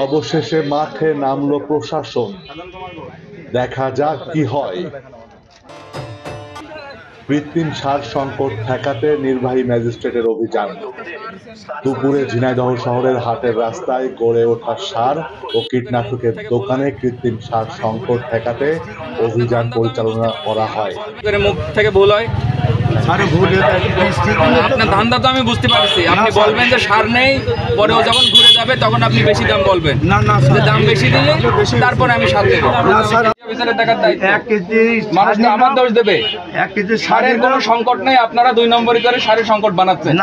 অবশেষে মাঠে নামলো প্রশাসন, দেখা যাক কি হয়। কৃত্রিম সার সংকট ঠেকাতে নির্বাহী ম্যাজিস্ট্রেটের অভিযান। দুপুরে ঝিনাইদহ শহরের হাটের রাস্তায় গড়ে ওঠা সার ও কীটনাশকের দোকানে কৃত্রিম সার সংকট ঠেকাতে অভিযান পরিচালনা করা হয়। মুখ থেকে ভুল হয়, আপনার ধান্দা তো আমি বুঝতে পারছি। আপনি বলবেন যে সার নেই, পরেও যখন ঘুরে যাবে তখন আপনি বেশি দাম বলবেন, দাম বেশি দিলে তারপরে আমি সার দেবো। মানুষ তো আমার দোষ দেবে। সারের কোনো সংকট নেই, আপনারা 2 নম্বরই করে সারের সংকট বানাচ্ছেন।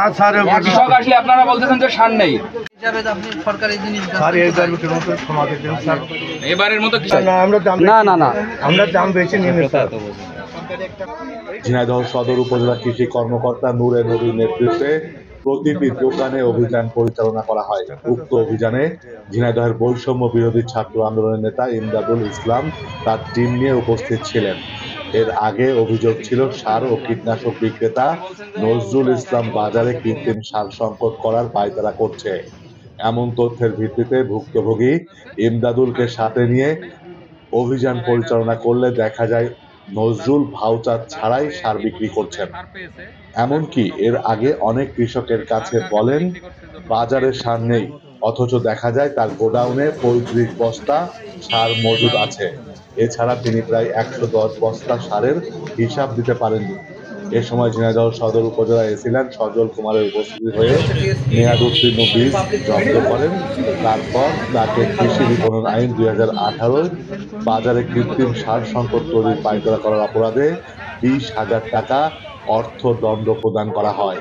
কৃষক আসলে আপনারা বলতেছেন যে সার নেই। এবারের মতো আমরা দাম বেশি নিয়ে ঝিনাইদহ সদর উপজেলা কৃষি কর্মকর্তা নূরে নবীর নেতৃত্বে প্রতিটি দোকানে অভিযান পরিচালনা করা হয়। উক্ত অভিযানে ঝিনাইদহের বৈষম্য বিরোধী ছাত্র আন্দোলনের নেতা ইমদাদুল ইসলাম তার টিম নিয়ে উপস্থিত ছিলেন। এর আগে অভিযোগ ছিল সার ও কীটনাশক বিক্রেতা নজরুল ইসলাম বাজারে কৃত্রিম সার সংকট করার পায়তারা করছে। এমন তথ্যের ভিত্তিতে ভুক্তভোগী ইমদাদুলকে সাথে নিয়ে অভিযান পরিচালনা করলে দেখা যায় নজরুল ভাউচার ছাড়াই সার বিক্রি করছেন। এমনকি এর আগে অনেক কৃষকের কাছে বলেন বাজারে সার নেই, অথচ দেখা যায় তার গোডাউনে 35 বস্তা সার মজুদ আছে। এছাড়া তিনি প্রায় 110 বস্তা সারের হিসাব দিতে পারেননি। এ সময় ঝিনাইদহ সদর উপজেলা এসিল্যান্ড সজল কুমারের উপস্থিতি হয়ে মেয়াদ উত্তীর্ণ বীজ জব্দ করেন। তারপর তাকে কৃষি বিপণন আইন 2018 বাজারে কৃত্রিম সার সংকট তৈরির পায়তারা করার অপরাধে 20,000 টাকা অর্থদণ্ড প্রদান করা হয়।